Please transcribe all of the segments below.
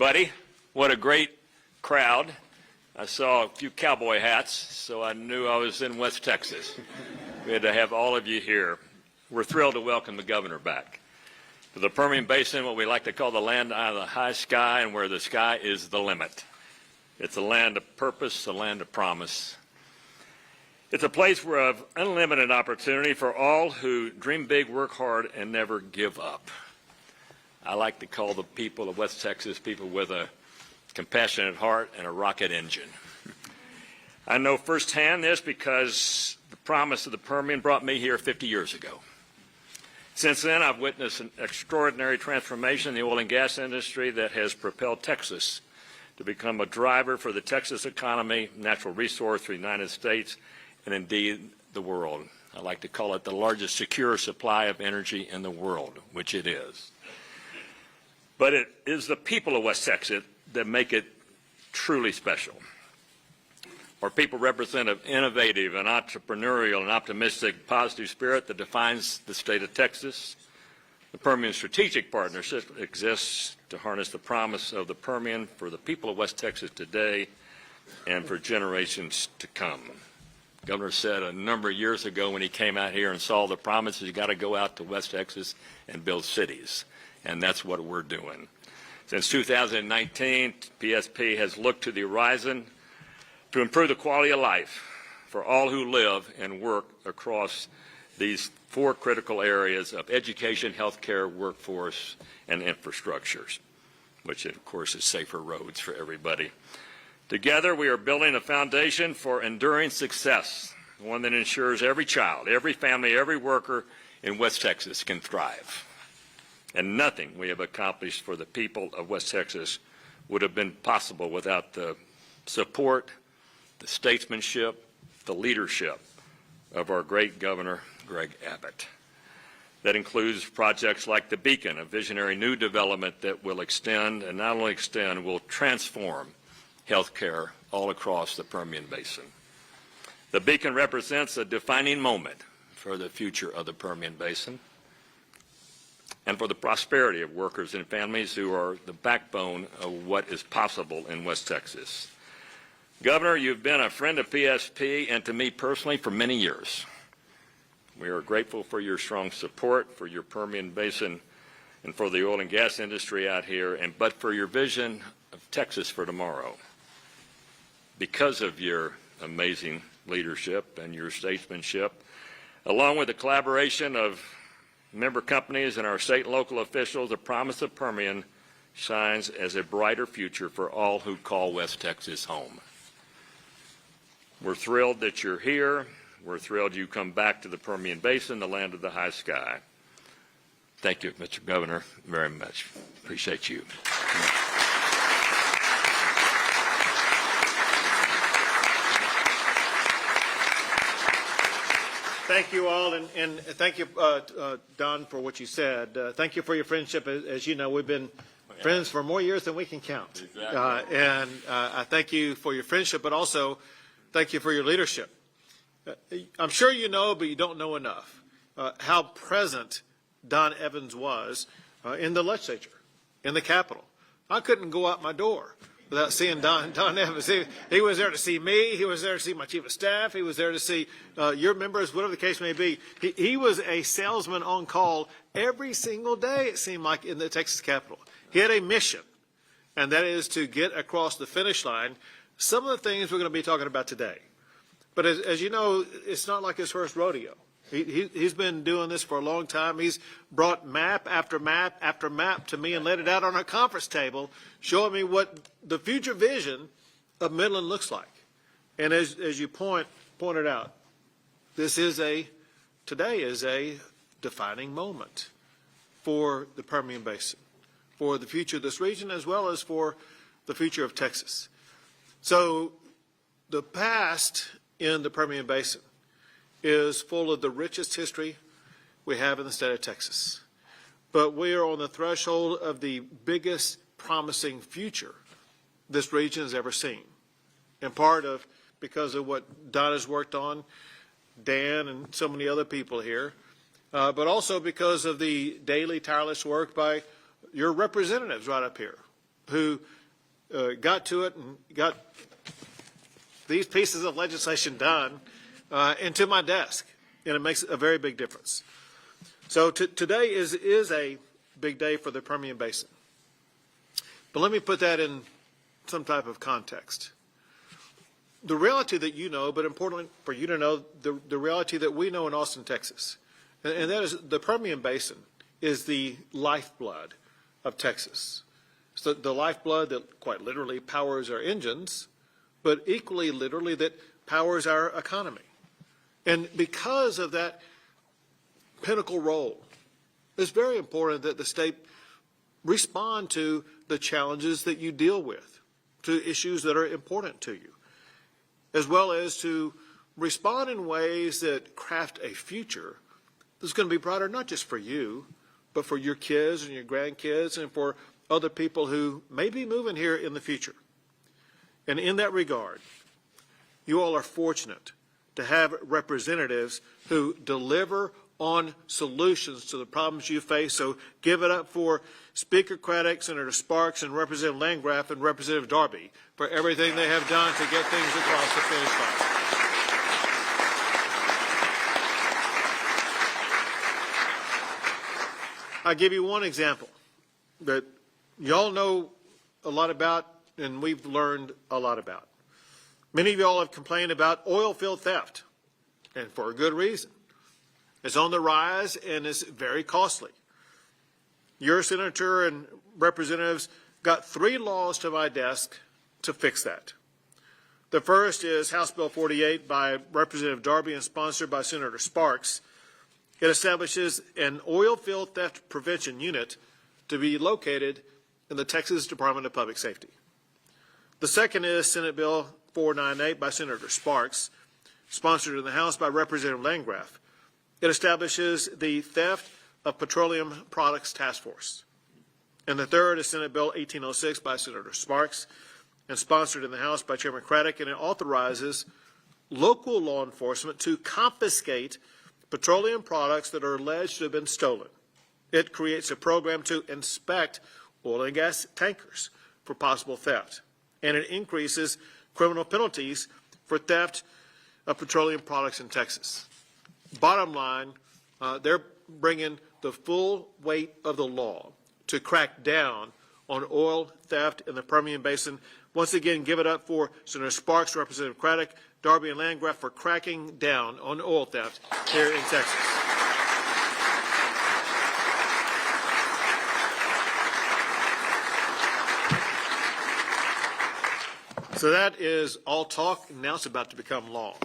everybody. What a great crowd. I saw a few cowboy hats, so I knew I was in West Texas. We had to have all of you here. We're thrilled to welcome the governor back to the Permian Basin, what we like to call the land of the high sky, and where the sky is the limit. It's a land of purpose, a land of promise. It's a place of unlimited opportunity for all who dream big, work hard, and never give up. I like to call the people of West Texas people with a compassionate heart and a rocket engine. I know firsthand this because the promise of the Permian brought me here 50 years ago. Since then, I've witnessed an extraordinary transformation in the oil and gas industry that has propelled Texas to become a driver for the Texas economy, natural resource for the United States, and indeed the world. I like to call it the largest secure supply of energy in the world, which it is. But it is the people of West Texas that make it truly special. Our people represent an innovative and entrepreneurial and optimistic, positive spirit that defines the state of Texas. The Permian Strategic Partnership exists to harness the promise of the Permian for the people of West Texas today and for generations to come. The governor said a number of years ago when he came out here and saw the promises, you got to go out to West Texas and build cities. And that's what we're doing. Since 2019, PSP has looked to the horizon to improve the quality of life for all who live and work across these four critical areas of education, healthcare, workforce, and infrastructures, which of course is safer roads for everybody. Together, we are building a foundation for enduring success, one that ensures every child, every family, every worker in West Texas can thrive. And nothing we have accomplished for the people of West Texas would have been possible without the support, the statesmanship, the leadership of our great Governor, Greg Abbott. That includes projects like the Beacon, a visionary new development that will extend, and not only extend, will transform health care all across the Permian Basin. The Beacon represents a defining moment for the future of the Permian Basin and for the prosperity of workers and families who are the backbone of what is possible in West Texas. Governor, you've been a friend of PSP and to me personally for many years. We are grateful for your strong support for your Permian Basin and for the oil and gas industry out here, but for your vision of Texas for tomorrow. Because of your amazing leadership and your statesmanship, along with the collaboration of member companies and our state and local officials, the promise of Permian shines as a brighter future for all who call West Texas home. We're thrilled that you're here. We're thrilled you come back to the Permian Basin, the land of the high sky. Thank you, Mr. Governor, very much. Appreciate you. Thank you all, and thank you, Don, for what you said. Thank you for your friendship. As you know, we've been friends for more years than we can count. Exactly. And I thank you for your friendship, but also thank you for your leadership. I'm sure you know, but you don't know enough, how present Don Evans was in the legislature, in the Capitol. I couldn't go out my door without seeing Don Evans. He was there to see me. He was there to see my chief of staff. He was there to see your members, whatever the case may be. He was a salesman on call every single day, it seemed like, in the Texas Capitol. He had a mission, and that is to get across the finish line some of the things we're going to be talking about today. But as you know, it's not like his first rodeo. He's been doing this for a long time. He's brought map after map after map to me and laid it out on a conference table, showing me what the future vision of Midland looks like. And as you pointed out, today is a defining moment for the Permian Basin, for the future of this region, as well as for the future of Texas. So the past in the Permian Basin is full of the richest history we have in the state of Texas. But we are on the threshold of the biggest promising future this region has ever seen, in part because of what Don has worked on, Dan and so many other people here, but also because of the daily tireless work by your representatives right up here, who got to it and got these pieces of legislation done into my desk, and it makes a very big difference. So today is a big day for the Permian Basin. But let me put that in some type of context. The reality that you know, but importantly for you to know, the reality that we know in Austin, Texas, and that is the Permian Basin is the lifeblood of Texas. It's the lifeblood that quite literally powers our engines, but equally literally that powers our economy. And because of that pinnacle role, it's very important that the state respond to the challenges that you deal with, to issues that are important to you, as well as to respond in ways that craft a future that's going to be brighter not just for you, but for your kids and your grandkids and for other people who may be moving here in the future. And in that regard, you all are fortunate to have representatives who deliver on solutions to the problems you face. So give it up for Speaker Craddock, Senator Sparks, and Representative Landgraf and Representative Darby for everything they have done to get things across the finish line. I'll give you one example that y'all know a lot about and we've learned a lot about. Many of y'all have complained about oil field theft, and for a good reason. It's on the rise and it's very costly. Your senator and representatives got 3 laws to my desk to fix that. The first is House Bill 48 by Representative Darby and sponsored by Senator Sparks. It establishes an oil field theft prevention unit to be located in the Texas Department of Public Safety. The second is Senate Bill 498 by Senator Sparks, sponsored in the House by Representative Landgraf. It establishes the Theft of Petroleum Products Task Force. And the third is Senate Bill 1806 by Senator Sparks and sponsored in the House by Chairman Craddock, and it authorizes local law enforcement to confiscate petroleum products that are alleged to have been stolen. It creates a program to inspect oil and gas tankers for possible theft, and it increases criminal penalties for theft of petroleum products in Texas. Bottom line, they're bringing the full weight of the law to crack down on oil theft in the Permian Basin. Once again, give it up for Senator Sparks, Representative Craddock, Darby, and Landgraf for cracking down on oil theft here in Texas. So that is all talk, and now it's about to become law.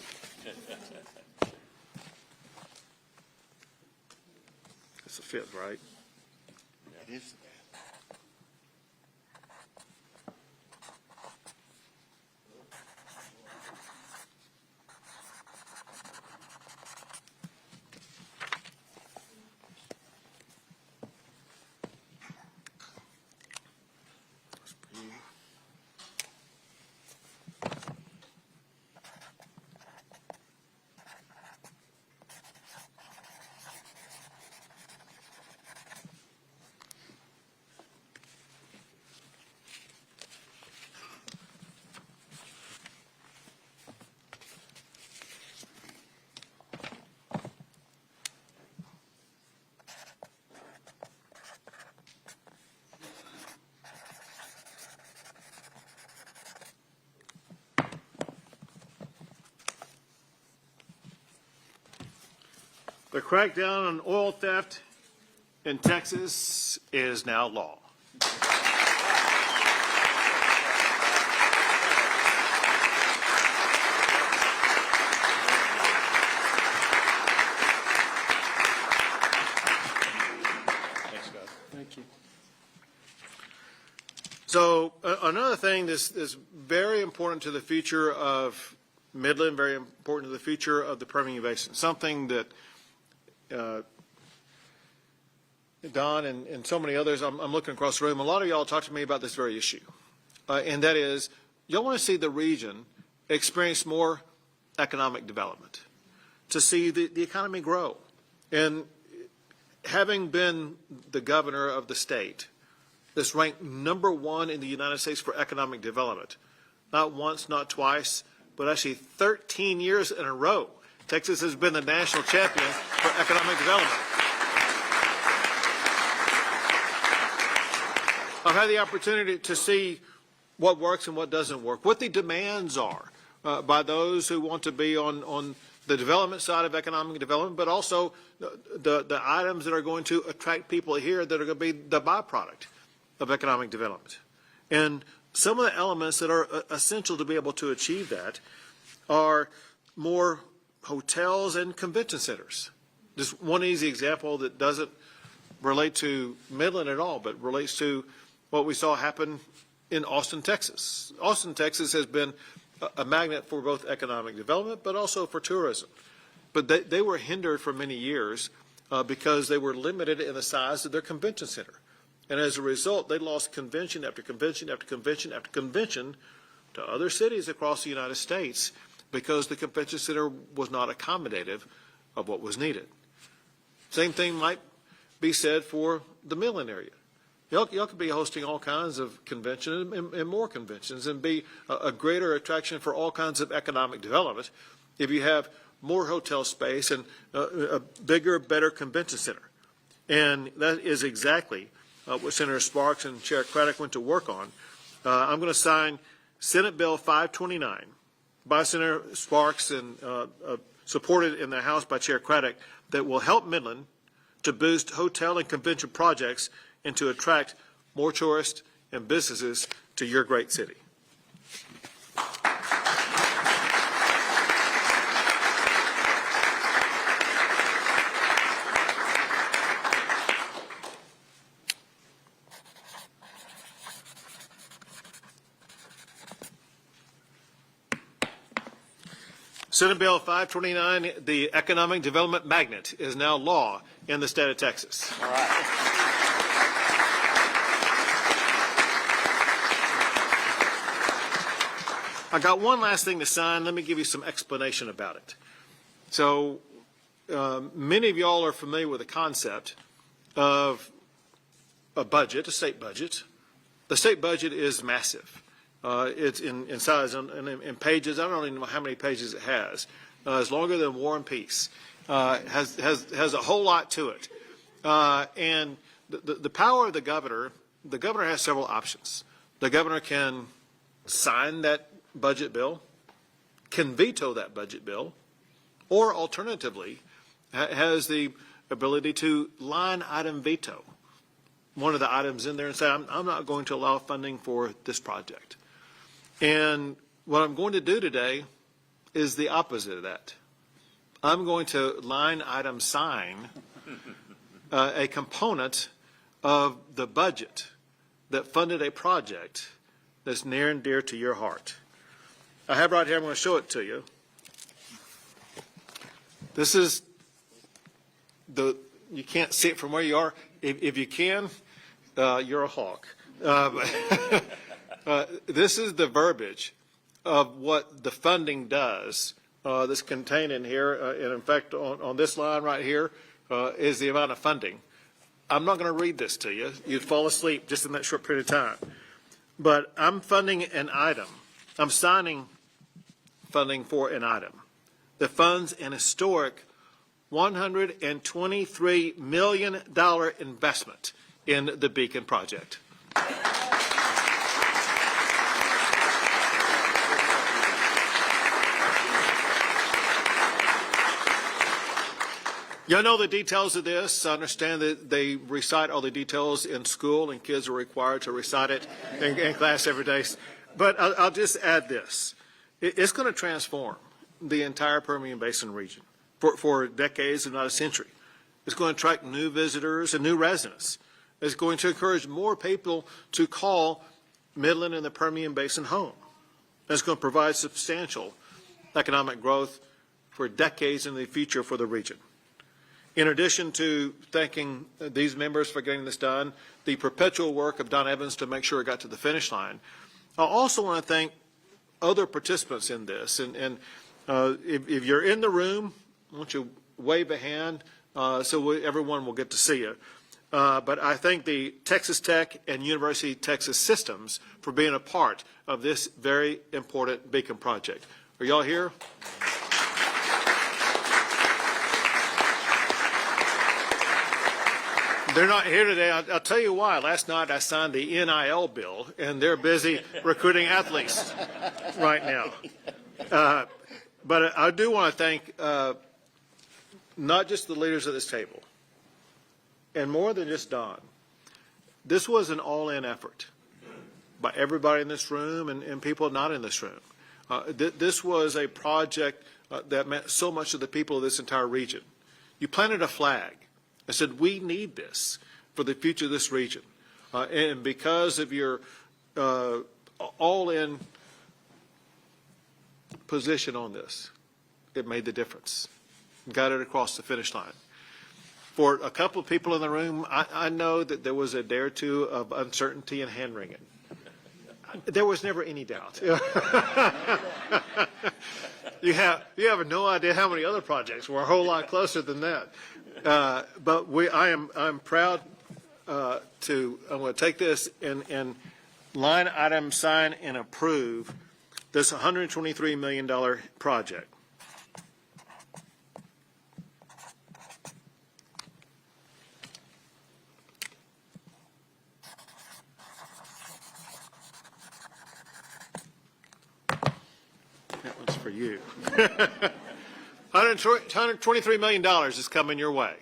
That's a fifth, right? It is. The crackdown on oil theft in Texas is now law. Thanks, Scott. Thank you. So another thing that's very important to the future of Midland, very important to the future of the Permian Basin, something that Don and so many others, I'm looking across the room, a lot of y'all talk to me about this very issue, and that is y'all want to see the region experience more economic development, to see the economy grow. And having been the governor of the state that's ranked #1 in the United States for economic development. Not once, not twice, but actually 13 years in a row. Texas has been the national champion for economic development. I've had the opportunity to see what works and what doesn't work, what the demands are by those who want to be on the development side of economic development, but also the items that are going to attract people here that are going to be the byproduct of economic development. And some of the elements that are essential to be able to achieve that are more hotels and convention centers. Just one easy example that doesn't relate to Midland at all, but relates to what we saw happen in Austin, Texas. Austin, Texas has been a magnet for both economic development, but also for tourism. But they were hindered for many years because they were limited in the size of their convention center. And as a result, they lost convention after convention after convention after convention to other cities across the United States because the convention center was not accommodative of what was needed. Same thing might be said for the Midland area. Y'all could be hosting all kinds of conventions and more conventions and be a greater attraction for all kinds of economic development if you have more hotel space and a bigger, better convention center. And that is exactly what Senator Sparks and Chair Craddock went to work on. I'm going to sign Senate Bill 529 by Senator Sparks and supported in the House by Chair Craddock that will help Midland to boost hotel and convention projects and to attract more tourists and businesses to your great city. Senate Bill 529, the economic development magnet, is now law in the state of Texas. All right. I got one last thing to sign. Let me give you some explanation about it. So many of y'all are familiar with the concept of a budget, a state budget. The state budget is massive. It's in size and in pages. I don't even know how many pages it has. It's longer than War and Peace. Has a whole lot to it. And the power of the governor has several options. The governor can sign that budget bill, can veto that budget bill, or alternatively has the ability to line item veto one of the items in there and say, I'm not going to allow funding for this project. And what I'm going to do today is the opposite of that. I'm going to line item sign a component of the budget that funded a project that's near and dear to your heart. I have right here, I'm going to show it to you. This is you can't see it from where you are. If you can, you're a hawk. This is the verbiage of what the funding does that's contained in here. And in fact, on this line right here is the amount of funding. I'm not going to read this to you. You'd fall asleep just in that short period of time. But I'm funding an item. I'm signing funding for an item that funds an historic $123 million investment in the Beacon project. Y'all know the details of this. I understand that they recite all the details in school and kids are required to recite it in class every day. But I'll just add this. It's going to transform the entire Permian Basin region for decades, if not a century. It's going to attract new visitors and new residents. It's going to encourage more people to call Midland and the Permian Basin home. It's going to provide substantial economic growth for decades in the future for the region. In addition to thanking these members for getting this done, the perpetual work of Don Evans to make sure it got to the finish line, I also want to thank other participants in this. And if you're in the room, I want you to wave a hand so everyone will get to see you. but I thank the Texas Tech and University of Texas systems for being a part of this very important beacon project. Are y'all here? They're not here today. I'll tell you why. Last night I signed the NIL bill, and they're busy recruiting athletes right now. But I do want to thank not just the leaders at this table, and more than just Don. This was an all-in effort by everybody in this room and people not in this room. This was a project that meant so much to the people of this entire region. You planted a flag. I said, we need this for the future of this region. And because of your all-in position on this, it made the difference. Got it across the finish line. For a couple of people in the room, I know that there was a day or two of uncertainty and hand-wringing. There was never any doubt. You have no idea how many other projects were a whole lot closer than that. But I'm proud I'm going to take this and line item sign and approve this $123 million project. That one's for you. $123 million is coming your way.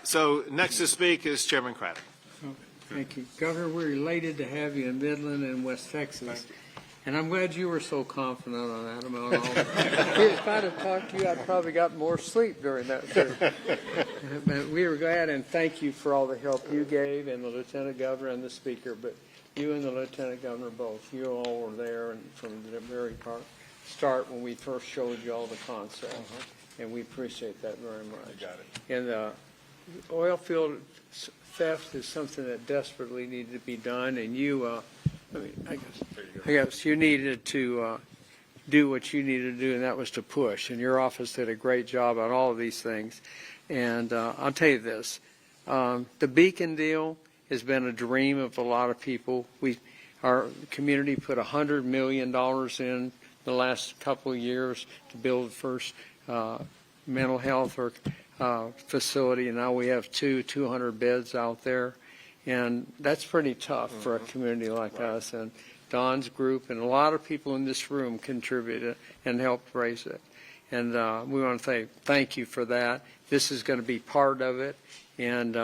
So next to speak is Chairman Craddock. Thank you. Governor, we're elated to have you in Midland and West Texas. And I'm glad you were so confident on that amount. If I'd have talked to you, I'd probably got more sleep during that period. But we were glad, and thank you for all the help you gave, and the Lieutenant Governor and the Speaker, but you and the Lieutenant Governor both. You all were there and from the very start when we first showed you all the concept. And we appreciate that very much. You got it. And oil field theft is something that desperately needed to be done, and you, I guess you needed to do what you needed to do, and that was to push. And your office did a great job on all of these things. And I'll tell you this, the beacon deal has been a dream of a lot of people. Our community put $100 million in the last couple of years to build the first mental health or facility, and now we have 200 beds out there, and that's pretty tough for a community like us. And Don's group and a lot of people in this room contributed and helped raise it, and we want to say thank you for that. This is going to be part of it, and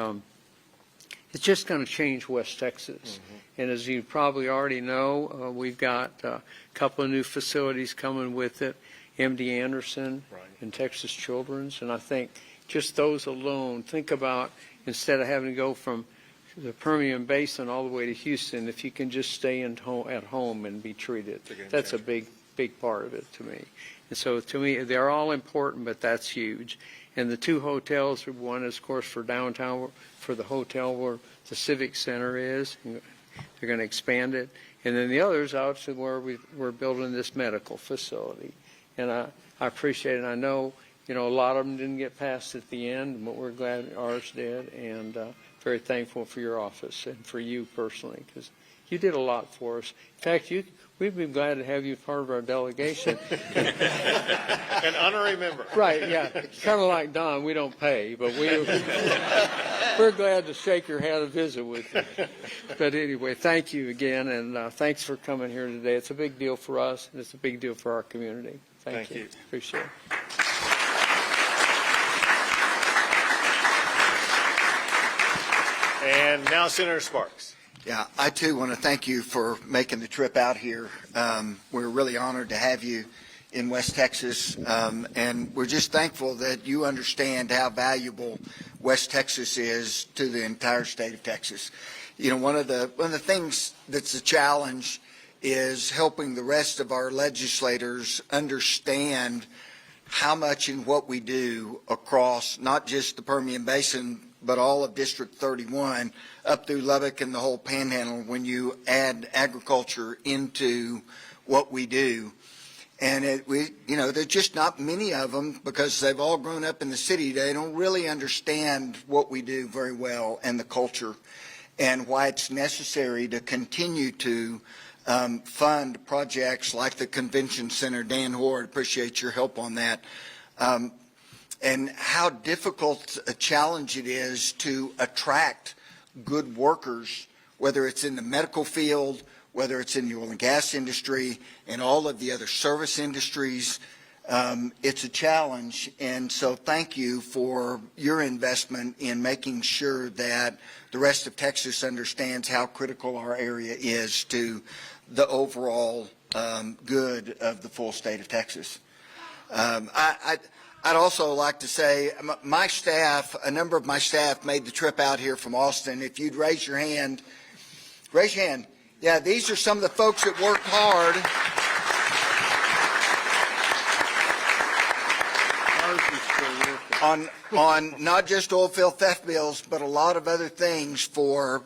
it's just going to change West Texas. And as you probably already know, we've got a couple of new facilities coming with it, MD Anderson and Texas Children's, and I think just those alone, think about instead of having to go from the Permian Basin all the way to Houston, if you can just stay at home and be treated, that's a big part of it to me. And so to me, they're all important, but that's huge. And the two hotels, one is, of course, for downtown, for the hotel where the Civic Center is. They're going to expand it. And then the other's out to where we're building this medical facility. And I appreciate it. I know, a lot of them didn't get passed at the end, but we're glad ours did, and very thankful for your office and for you personally, because you did a lot for us. In fact, we'd be glad to have you part of our delegation. An honorary member. Right, yeah. Kind of like Don, we don't pay, but we're glad to shake your hand and visit with you. But anyway, thank you again, and thanks for coming here today. It's a big deal for us, and it's a big deal for our community. Thank you. Appreciate it. And now Senator Sparks. Yeah, I too want to thank you for making the trip out here. We're really honored to have you in West Texas, and we're just thankful that you understand how valuable West Texas is to the entire state of Texas. One of the things that's a challenge is helping the rest of our legislators understand how much in what we do across not just the Permian Basin, but all of District 31 up through Lubbock and the whole Panhandle when you add agriculture into what we do. And there's just not many of them because they've all grown up in the city. They don't really understand what we do very well and the culture and why it's necessary to continue to fund projects like the Convention Center. Dan Horde, appreciate your help on that. And how difficult a challenge it is to attract good workers, whether it's in the medical field, whether it's in the oil and gas industry and all of the other service industries. It's a challenge. And so thank you for your investment in making sure that the rest of Texas understands how critical our area is to the overall good of the full state of Texas. I'd also like to say my staff, a number of my staff made the trip out here from Austin. If you'd raise your hand, raise your hand. Yeah, these are some of the folks that worked hard. On not just oil field theft bills, but a lot of other things for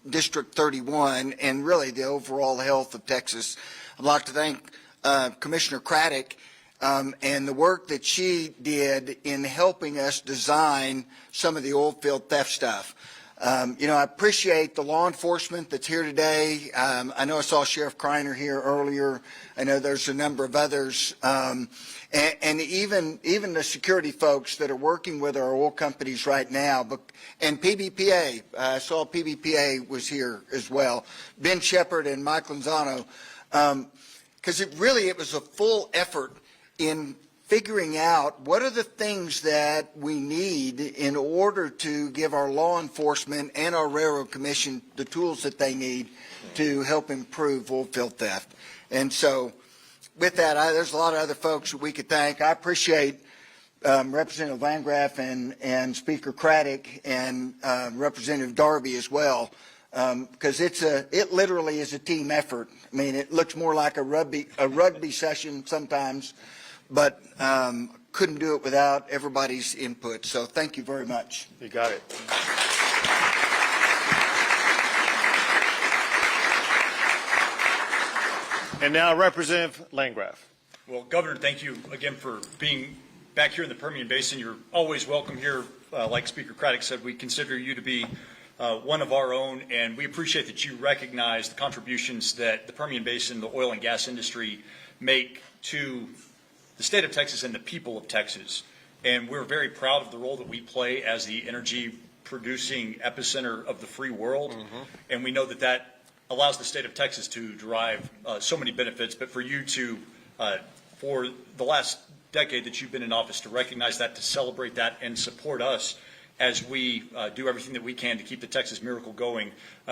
District 31 and really the overall health of Texas. I'd like to thank Commissioner Craddock and the work that she did in helping us design some of the oil field theft stuff. I appreciate the law enforcement that's here today. I know I saw Sheriff Kreiner here earlier. I know there's a number of others. And even the security folks that are working with our oil companies right now. And PBPA, I saw PBPA was here as well. Ben Shepard and Mike Lanzano. Because it was a full effort in figuring out what are the things that we need in order to give our law enforcement and our Railroad Commission the tools that they need to help improve oil field theft. And so with that, there's a lot of other folks that we could thank. I appreciate Representative Landgraf and Speaker Craddock and Representative Darby as well, because it literally is a team effort. I mean, it looks more like a rugby session sometimes, but couldn't do it without everybody's input. So thank you very much. You got it. And now Representative Landgraf. Well, Governor, thank you again for being back here in the Permian Basin. You're always welcome here. Like Speaker Craddock said, we consider you to be one of our own, and we appreciate that you recognize the contributions that the Permian Basin, the oil and gas industry make to the state of Texas and the people of Texas. And we're very proud of the role that we play as the energy producing epicenter of the free world. Mm-hmm. And we know that that allows the state of Texas to derive so many benefits, but for you to, for the last decade that you've been in office, to recognize that, to celebrate that, and support us as we do everything that we can to keep the Texas miracle going.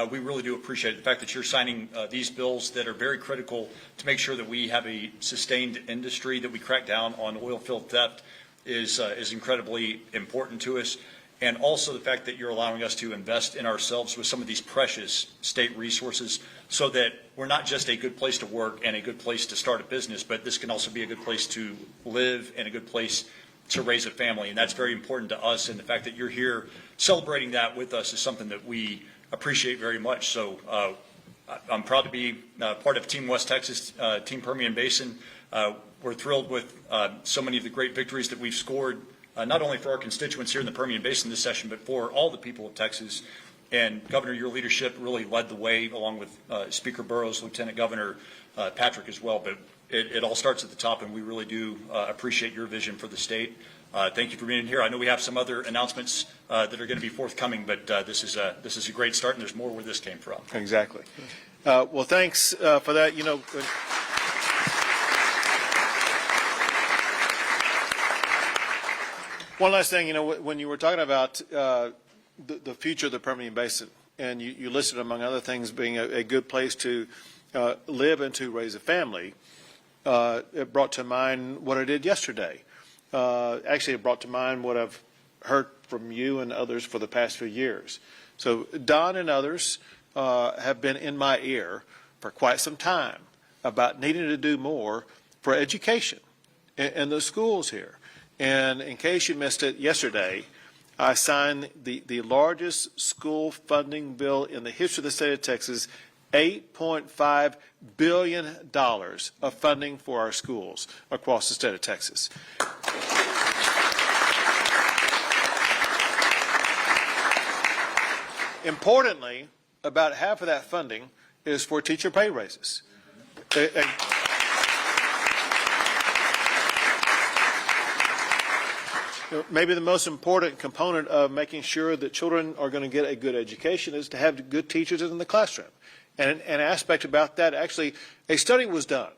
We really do appreciate it. The fact that you're signing these bills that are very critical to make sure that we have a sustained industry, that we crack down on oil field theft is incredibly important to us. And also the fact that you're allowing us to invest in ourselves with some of these precious state resources so that we're not just a good place to work and a good place to start a business, but this can also be a good place to live and a good place to raise a family. And that's very important to us. And the fact that you're here celebrating that with us is something that we appreciate very much. So I'm proud to be part of Team West Texas, Team Permian Basin. We're thrilled with so many of the great victories that we've scored, not only for our constituents here in the Permian Basin this session, but for all the people of Texas. And Governor, your leadership really led the way, along with Speaker Burrows, Lieutenant Governor Patrick as well. But it all starts at the top, and we really do appreciate your vision for the state. Thank you for being here. I know we have some other announcements that are going to be forthcoming, but this is a great start, and there's more where this came from. Exactly. Well, thanks for that. One last thing, when you were talking about the future of the Permian Basin, and you listed, among other things, being a good place to live and to raise a family, it brought to mind what I did yesterday. Actually, it brought to mind what I've heard from you and others for the past few years. So Don and others have been in my ear for quite some time about needing to do more for education in the schools here. And in case you missed it yesterday, I signed the largest school funding bill in the history of the state of Texas, $8.5 billion of funding for our schools across the state of Texas. Importantly, about half of that funding is for teacher pay raises. Maybe the most important component of making sure that children are going to get a good education is to have good teachers in the classroom. And an aspect about that, actually, a study was done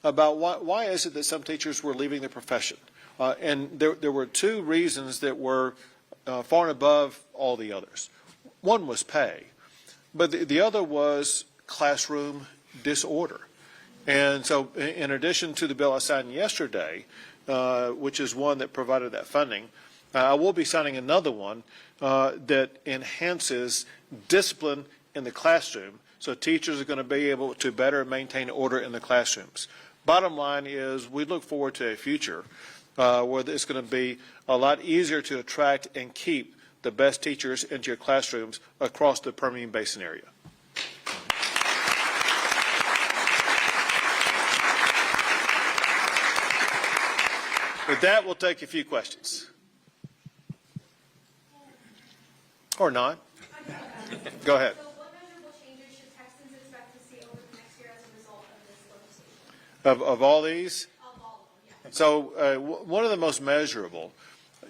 about why is it that some teachers were leaving the profession. And there were two reasons that were far and above all the others. One was pay, but the other was classroom disorder. And so in addition to the bill I signed yesterday, which is one that provided that funding, I will be signing another one that enhances discipline in the classroom, so teachers are going to be able to better maintain order in the classrooms. Bottom line is we look forward to a future where it's going to be a lot easier to attract and keep the best teachers into your classrooms across the Permian Basin area. With that, we'll take a few questions. Or not. Go ahead. So what measurable changes should Texans expect to see over the next year as a result of this legislation? Of all these? Of all of them, yes. So one of the most measurable,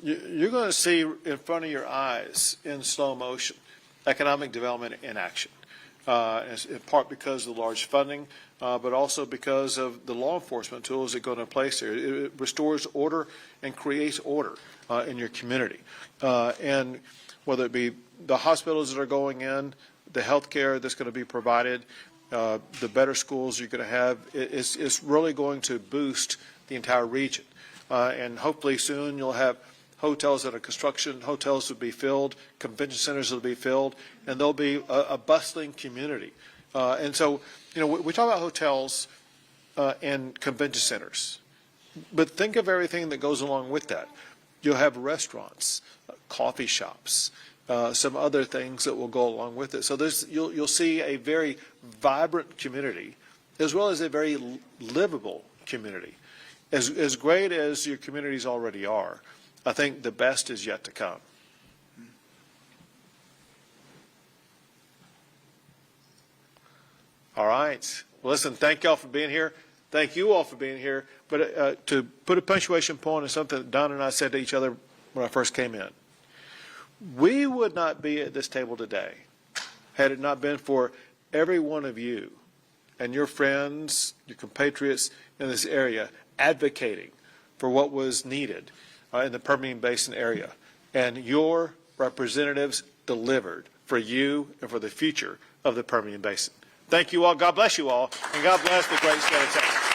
you're going to see in front of your eyes in slow motion economic development in action, in part because of the large funding, but also because of the law enforcement tools that go into place here. It restores order and creates order in your community. And whether it be the hospitals that are going in, the health care that's going to be provided, the better schools you're going to have, it's really going to boost the entire region. And hopefully soon you'll have hotels that are construction, hotels will be filled, convention centers will be filled, and there'll be a bustling community. And so, you know, we talk about hotels and convention centers, but think of everything that goes along with that. You'll have restaurants, coffee shops, some other things that will go along with it. So you'll see a very vibrant community as well as a very livable community. As great as your communities already are, I think the best is yet to come. All right. Well, listen, thank y'all for being here. Thank you all for being here. But to put a punctuation point on something that Don and I said to each other when I first came in, we would not be at this table today had it not been for every one of you and your friends, your compatriots in this area advocating for what was needed in the Permian Basin area. And your representatives delivered for you and for the future of the Permian Basin. Thank you all. God bless you all. And God bless the great state of Texas.